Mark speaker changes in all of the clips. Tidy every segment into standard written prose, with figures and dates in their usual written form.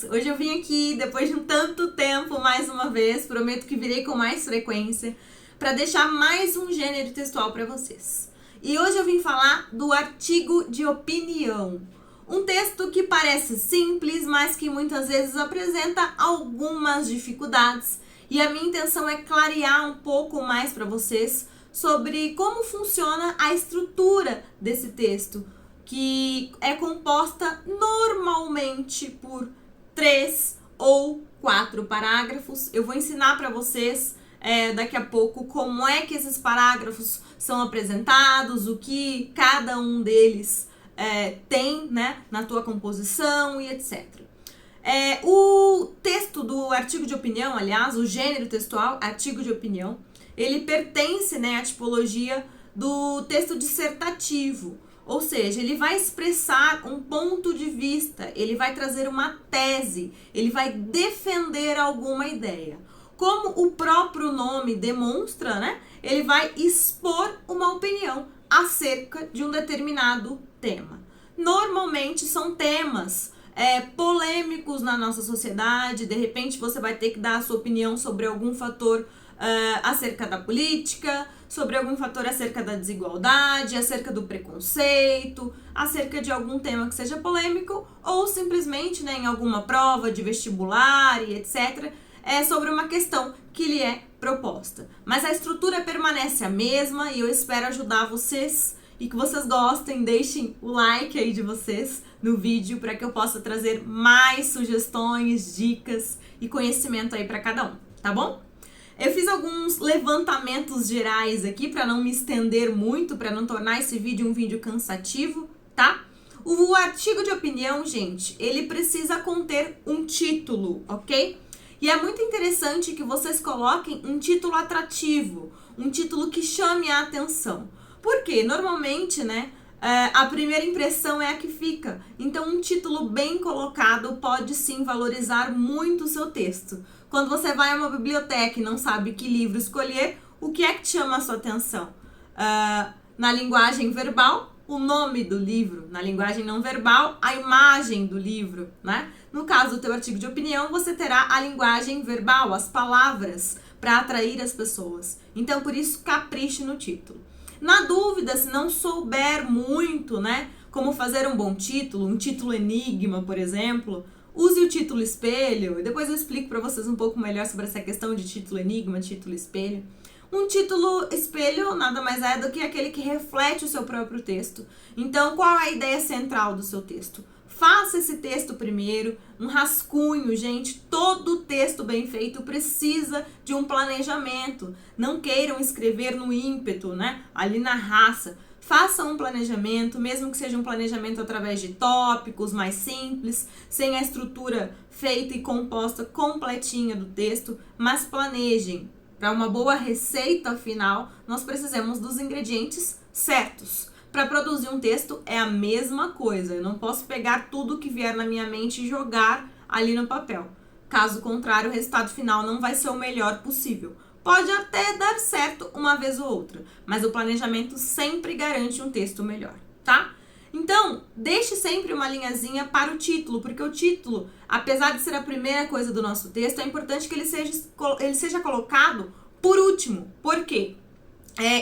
Speaker 1: vocês? Hoje eu vim aqui, depois de um tanto tempo, mais uma vez, prometo que virei com mais frequência, para deixar mais um gênero textual para vocês. E hoje eu vim falar do artigo de opinião. Um texto que parece simples, mas que muitas vezes apresenta algumas dificuldades. E a minha intenção é clarear um pouco mais para vocês sobre como funciona a estrutura desse texto, que é composta normalmente por 3 ou 4 parágrafos. Eu vou ensinar para vocês daqui a pouco como é que esses parágrafos são apresentados, o que cada um deles tem, né, na tua composição e etc. O texto do artigo de opinião, aliás, o gênero textual, artigo de opinião, ele pertence, né, à tipologia do texto dissertativo. Ou seja, ele vai expressar um ponto de vista, ele vai trazer uma tese, ele vai defender alguma ideia. Como o próprio nome demonstra, né? Ele vai expor uma opinião acerca de um determinado tema. Normalmente são temas polêmicos na nossa sociedade. De repente você vai ter que dar a sua opinião sobre algum fator acerca da política, sobre algum fator acerca da desigualdade, acerca do preconceito, acerca de algum tema que seja polêmico, ou simplesmente, né, em alguma prova de vestibular e etc., sobre uma questão que lhe é proposta. Mas a estrutura permanece a mesma e eu espero ajudar vocês e que vocês gostem. Deixem o like aí de vocês no vídeo para que eu possa trazer mais sugestões, dicas e conhecimento aí para cada um, tá bom? Eu fiz alguns levantamentos gerais aqui para não me estender muito, para não tornar esse vídeo um vídeo cansativo, tá? O artigo de opinião, gente, ele precisa conter um título, ok? E é muito interessante que vocês coloquem um título atrativo, um título que chame a atenção. Porque, normalmente, né, a primeira impressão é a que fica. Então, um título bem colocado pode sim valorizar muito o seu texto. Quando você vai a uma biblioteca e não sabe que livro escolher, o que é que te chama a sua atenção? Na linguagem verbal, o nome do livro. Na linguagem não verbal, a imagem do livro, né? No caso do teu artigo de opinião, você terá a linguagem verbal, as palavras, para atrair as pessoas. Então, por isso, capriche no título. Na dúvida, se não souber muito, né, como fazer um bom título, um título enigma, por exemplo, use o título espelho, e depois eu explico para vocês um pouco melhor sobre essa questão de título enigma, título espelho. Um título espelho nada mais é do que aquele que reflete o seu próprio texto. Então, qual é a ideia central do seu texto? Faça esse texto primeiro, um rascunho, gente. Todo texto bem feito precisa de um planejamento. Não queiram escrever no ímpeto, né? Ali na raça. Façam um planejamento, mesmo que seja um planejamento através de tópicos mais simples, sem a estrutura feita e composta completinha do texto, mas planejem. Para uma boa receita final, nós precisamos dos ingredientes certos. Para produzir um texto é a mesma coisa. Eu não posso pegar tudo que vier na minha mente e jogar ali no papel. Caso contrário, o resultado final não vai ser o melhor possível. Pode até dar certo uma vez ou outra, mas o planejamento sempre garante um texto melhor, tá? Então, deixe sempre uma linhazinha para o título, porque o título, apesar de ser a primeira coisa do nosso texto, é importante que ele seja colocado por último. Por quê?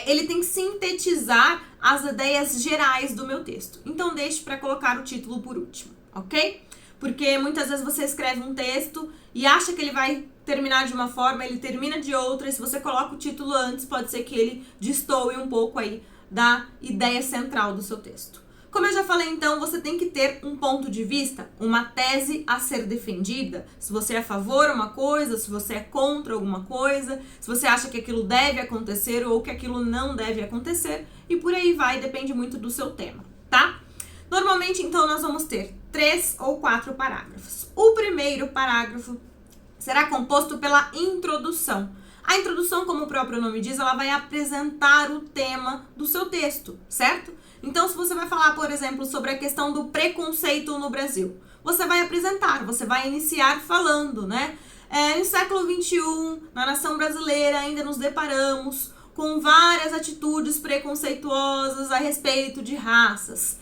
Speaker 1: Ele tem que sintetizar as ideias gerais do meu texto. Então, deixe para colocar o título por último, ok? Porque muitas vezes você escreve um texto e acha que ele vai terminar de uma forma, ele termina de outra, e se você coloca o título antes, pode ser que ele destoe um pouco aí da ideia central do seu texto. Como eu já falei, então, você tem que ter um ponto de vista, uma tese a ser defendida. Se você é a favor de uma coisa, se você é contra alguma coisa, se você acha que aquilo deve acontecer ou que aquilo não deve acontecer, e por aí vai, depende muito do seu tema, tá? Normalmente, então, nós vamos ter 3 ou 4 parágrafos. O primeiro parágrafo será composto pela introdução. A introdução, como o próprio nome diz, ela vai apresentar o tema do seu texto, certo? Então, se você vai falar, por exemplo, sobre a questão do preconceito no Brasil, você vai apresentar, você vai iniciar falando, né? No século XXI, na nação brasileira, ainda nos deparamos com várias atitudes preconceituosas a respeito de raças.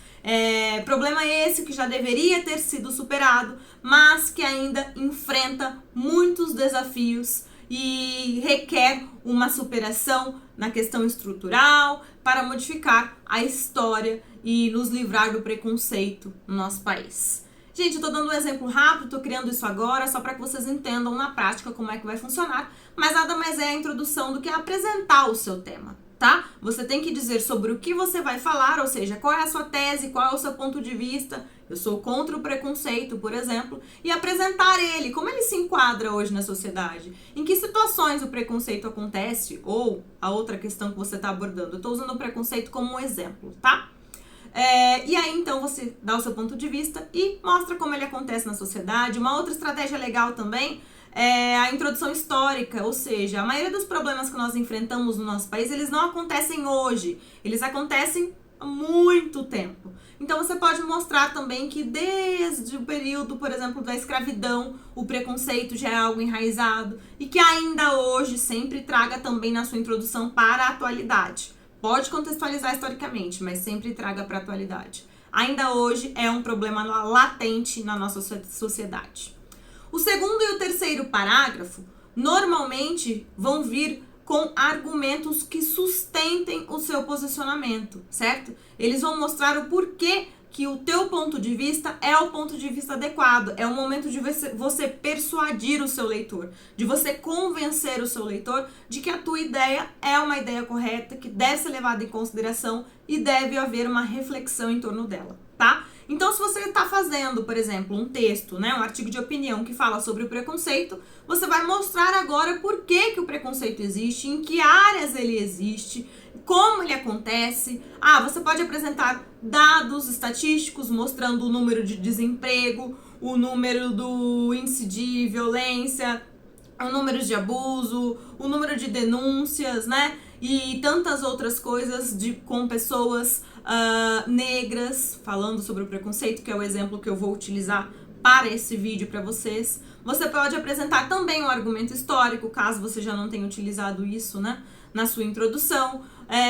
Speaker 1: Problema esse que já deveria ter sido superado, mas que ainda enfrenta muitos desafios e requer uma superação na questão estrutural para modificar a história e nos livrar do preconceito no nosso país. Gente, eu tô dando um exemplo rápido, tô criando isso agora só para que vocês entendam na prática como é que vai funcionar, mas nada mais é a introdução do que apresentar o seu tema, tá? Você tem que dizer sobre o que você vai falar, ou seja, qual é a sua tese, qual é o seu ponto de vista. Eu sou contra o preconceito, por exemplo, e apresentar ele, como ele se enquadra hoje na sociedade, em que situações o preconceito acontece, ou a outra questão que você está abordando. Eu tô usando o preconceito como um exemplo, tá? E aí, então, você dá o seu ponto de vista e mostra como ele acontece na sociedade. Uma outra estratégia legal também é a introdução histórica, ou seja, a maioria dos problemas que nós enfrentamos no nosso país, eles não acontecem hoje, eles acontecem há muito tempo. Então, você pode mostrar também que desde o período, por exemplo, da escravidão, o preconceito já é algo enraizado e que ainda hoje sempre traga também na sua introdução para a atualidade. Pode contextualizar historicamente, mas sempre traga para a atualidade. Ainda hoje é um problema latente na nossa sociedade. O segundo e o terceiro parágrafo normalmente vão vir com argumentos que sustentem o seu posicionamento, certo? Eles vão mostrar o porquê que o teu ponto de vista é o ponto de vista adequado. É o momento de você persuadir o seu leitor, de você convencer o seu leitor de que a tua ideia é uma ideia correta, que deve ser levada em consideração e deve haver uma reflexão em torno dela, tá? Então, se você está fazendo, por exemplo, um texto, né, um artigo de opinião que fala sobre o preconceito, você vai mostrar agora por que o preconceito existe, em que áreas ele existe, como ele acontece. Você pode apresentar dados estatísticos mostrando o número de desemprego, o número do índice de violência, o número de abuso, o número de denúncias, né? E tantas outras coisas com pessoas negras, falando sobre o preconceito, que é o exemplo que eu vou utilizar para esse vídeo para vocês. Você pode apresentar também um argumento histórico, caso você já não tenha utilizado isso, né, na sua introdução.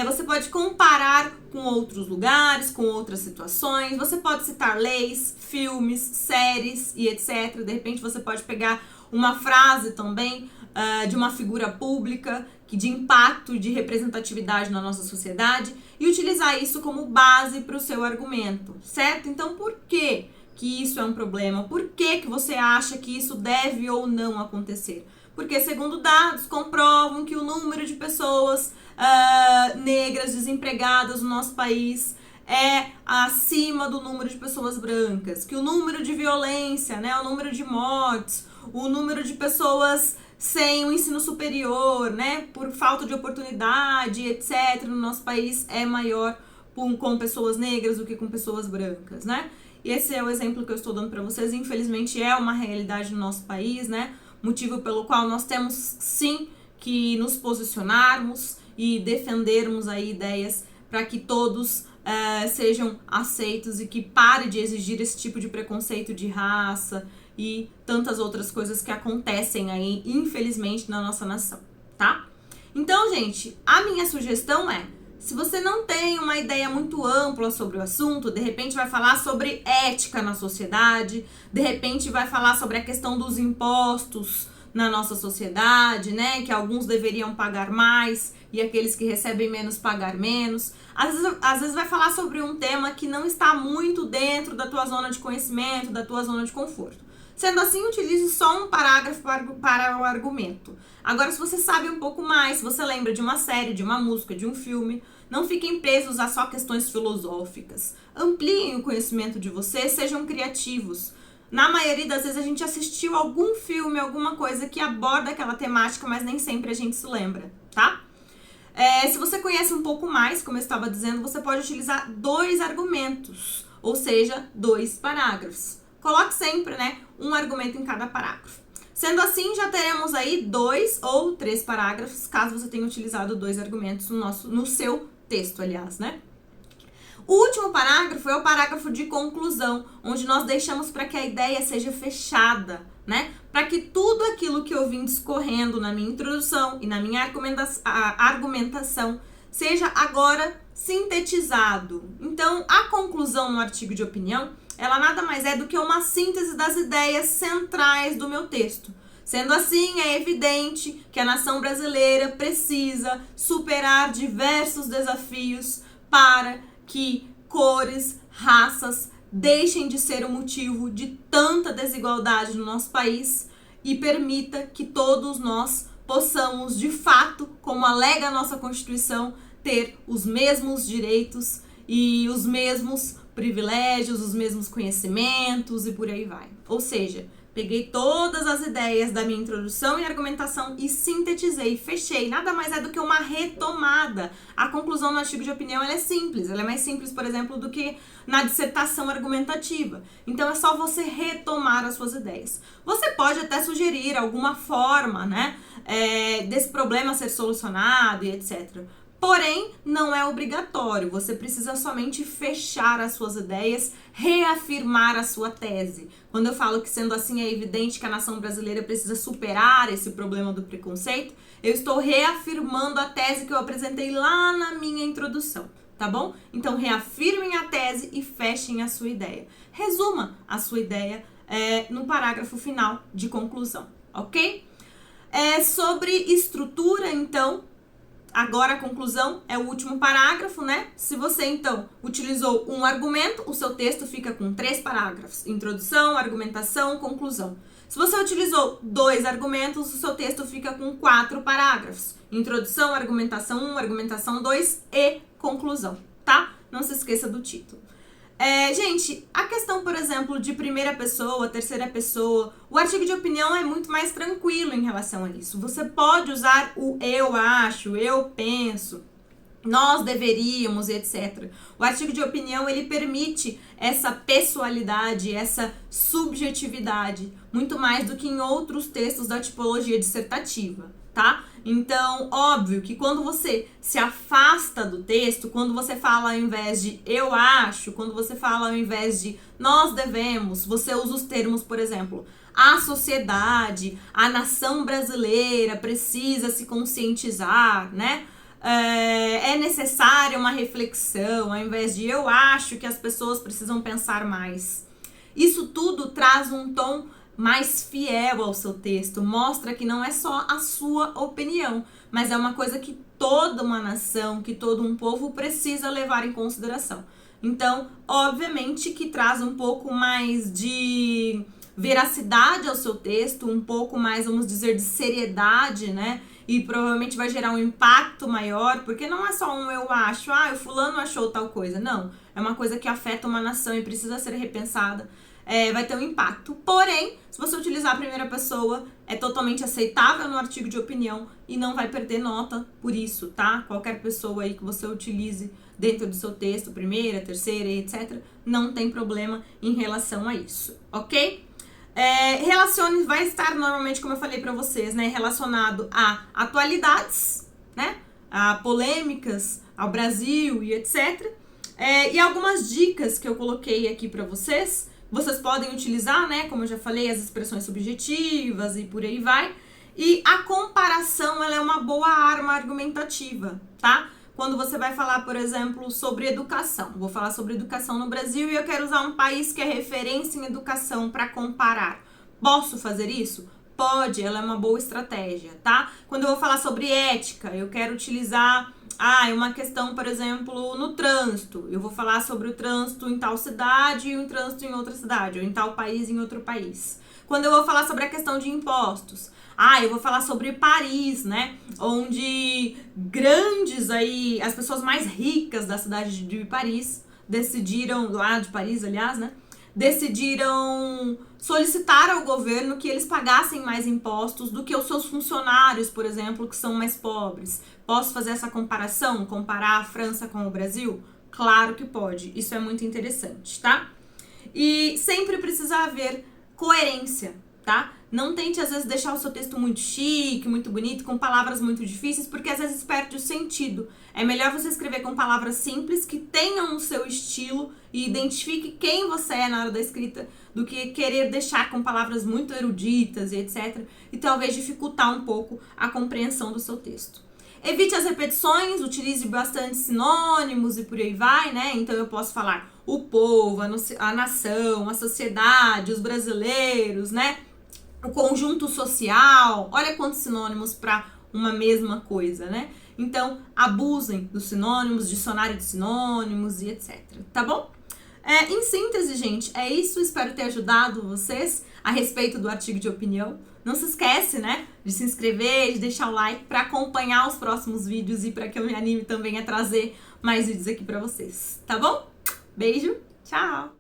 Speaker 1: Você pode comparar com outros lugares, com outras situações. Você pode citar leis, filmes, séries e etc. De repente você pode pegar uma frase também de uma figura pública de impacto e de representatividade na nossa sociedade e utilizar isso como base para o seu argumento, certo? Então, por que isso é um problema? Por que você acha que isso deve ou não acontecer? Porque, segundo dados, comprovam que o número de pessoas negras desempregadas no nosso país é acima do número de pessoas brancas, que o número de violência, né, o número de mortes, o número de pessoas sem o ensino superior, né, por falta de oportunidade, etc., no nosso país é maior com pessoas negras do que com pessoas brancas, né? E esse é o exemplo que eu estou dando para vocês. Infelizmente é uma realidade no nosso país, né? Motivo pelo qual nós temos sim que nos posicionarmos e defendermos aí ideias para que todos sejam aceitos e que pare de exigir esse tipo de preconceito de raça e tantas outras coisas que acontecem aí, infelizmente, na nossa nação, tá? Então, gente, a minha sugestão é, se você não tem uma ideia muito ampla sobre o assunto, de repente vai falar sobre ética na sociedade, de repente vai falar sobre a questão dos impostos na nossa sociedade, né? Que alguns deveriam pagar mais e aqueles que recebem menos pagar menos. Às vezes vai falar sobre um tema que não está muito dentro da tua zona de conhecimento, da tua zona de conforto. Sendo assim, utilize só um parágrafo para o argumento. Agora, se você sabe um pouco mais, se você lembra de uma série, de uma música, de um filme, não fiquem presos a só questões filosóficas. Ampliem o conhecimento de vocês, sejam criativos. Na maioria das vezes a gente assistiu algum filme, alguma coisa que aborda aquela temática, mas nem sempre a gente se lembra, tá? Se você conhece um pouco mais, como eu estava dizendo, você pode utilizar 2 argumentos, ou seja, 2 parágrafos. Coloque sempre, né, um argumento em cada parágrafo. Sendo assim, já teremos aí 2 ou 3 parágrafos, caso você tenha utilizado 2 argumentos no seu texto, aliás, né? O último parágrafo é o parágrafo de conclusão, onde nós deixamos para que a ideia seja fechada, né? Para que tudo aquilo que eu vim discorrendo na minha introdução e na minha argumentação seja agora sintetizado. Então, a conclusão no artigo de opinião, ela nada mais é do que uma síntese das ideias centrais do meu texto. Sendo assim, é evidente que a nação brasileira precisa superar diversos desafios para que cores, raças deixem de ser o motivo de tanta desigualdade no nosso país e permita que todos nós possamos, de fato, como alega a nossa Constituição, ter os mesmos direitos e os mesmos privilégios, os mesmos conhecimentos e por aí vai. Ou seja, peguei todas as ideias da minha introdução e argumentação e sintetizei, fechei. Nada mais é do que uma retomada. A conclusão no artigo de opinião ela é simples. Ela é mais simples, por exemplo, do que na dissertação argumentativa. Então é só você retomar as suas ideias. Você pode até sugerir alguma forma, né, desse problema ser solucionado e etc. Porém, não é obrigatório, você precisa somente fechar as suas ideias, reafirmar a sua tese. Quando eu falo que, sendo assim, é evidente que a nação brasileira precisa superar esse problema do preconceito, eu estou reafirmando a tese que eu apresentei lá na minha introdução, tá bom? Então, reafirmem a tese e fechem a sua ideia. Resuma a sua ideia no parágrafo final de conclusão, ok? Sobre estrutura, então, agora a conclusão é o último parágrafo, né? Se você, então, utilizou um argumento, o seu texto fica com 3 parágrafos. Introdução, argumentação, conclusão. Se você utilizou 2 argumentos, o seu texto fica com 4 parágrafos. Introdução, argumentação 1, argumentação 2 e conclusão, tá? Não se esqueça do título. Gente, a questão, por exemplo, de primeira pessoa, terceira pessoa, o artigo de opinião é muito mais tranquilo em relação a isso. Você pode usar o eu acho, eu penso, nós deveríamos, etc. O artigo de opinião, ele permite essa pessoalidade, essa subjetividade, muito mais do que em outros textos da tipologia dissertativa, tá? Então, óbvio que quando você se afasta do texto, quando você fala ao invés de eu acho, quando você fala ao invés de nós devemos, você usa os termos, por exemplo, a sociedade, a nação brasileira precisa se conscientizar, né? É necessária uma reflexão, ao invés de eu acho que as pessoas precisam pensar mais. Isso tudo traz um tom mais fiel ao seu texto, mostra que não é só a sua opinião, mas é uma coisa que toda uma nação, que todo um povo precisa levar em consideração. Então, obviamente que traz um pouco mais de veracidade ao seu texto, um pouco mais, vamos dizer, de seriedade, né? E provavelmente vai gerar um impacto maior, porque não é só um eu acho, o fulano achou tal coisa. Não, é uma coisa que afeta uma nação e precisa ser repensada. Vai ter um impacto. Porém, se você utilizar a primeira pessoa, é totalmente aceitável no artigo de opinião e não vai perder nota por isso, tá? Qualquer pessoa aí que você utilize dentro do seu texto, primeira, terceira, etc., não tem problema em relação a isso, ok? Relacione, vai estar normalmente, como eu falei pra vocês, né, relacionado a atualidades, né, a polêmicas, ao Brasil e etc. E algumas dicas que eu coloquei aqui pra vocês, vocês podem utilizar, né, como eu já falei, as expressões subjetivas e por aí vai. E a comparação, ela é uma boa arma argumentativa, tá? Quando você vai falar, por exemplo, sobre educação. Vou falar sobre educação no Brasil e eu quero usar um país que é referência em educação para comparar. Posso fazer isso? Pode, ela é uma boa estratégia, tá? Quando eu vou falar sobre ética, eu quero utilizar uma questão, por exemplo, no trânsito. Eu vou falar sobre o trânsito em tal cidade e o trânsito em outra cidade, ou em tal país e em outro país. Quando eu vou falar sobre a questão de impostos, eu vou falar sobre Paris, né? Onde grandes aí, as pessoas mais ricas da cidade de Paris decidiram, lá de Paris, aliás, né? Decidiram solicitar ao governo que eles pagassem mais impostos do que os seus funcionários, por exemplo, que são mais pobres. Posso fazer essa comparação? Comparar a França com o Brasil? Claro que pode. Isso é muito interessante, tá? E sempre precisa haver coerência, tá? Não tente, às vezes, deixar o seu texto muito chique, muito bonito, com palavras muito difíceis, porque às vezes perde o sentido. É melhor você escrever com palavras simples, que tenham o seu estilo e identifique quem você é na hora da escrita, do que querer deixar com palavras muito eruditas e etc. E talvez dificultar um pouco a compreensão do seu texto. Evite as repetições, utilize bastante sinônimos e por aí vai, né? Então eu posso falar o povo, a nação, a sociedade, os brasileiros, né? O conjunto social. Olha quantos sinônimos para uma mesma coisa, né? Então, abusem dos sinônimos, dicionário de sinônimos e etc. Tá bom? Em síntese, gente, é isso. Espero ter ajudado vocês a respeito do artigo de opinião. Não se esquece, né, de se inscrever, de deixar o like para acompanhar os próximos vídeos e para que eu me anime também a trazer mais vídeos aqui para vocês, tá bom? Beijo, tchau!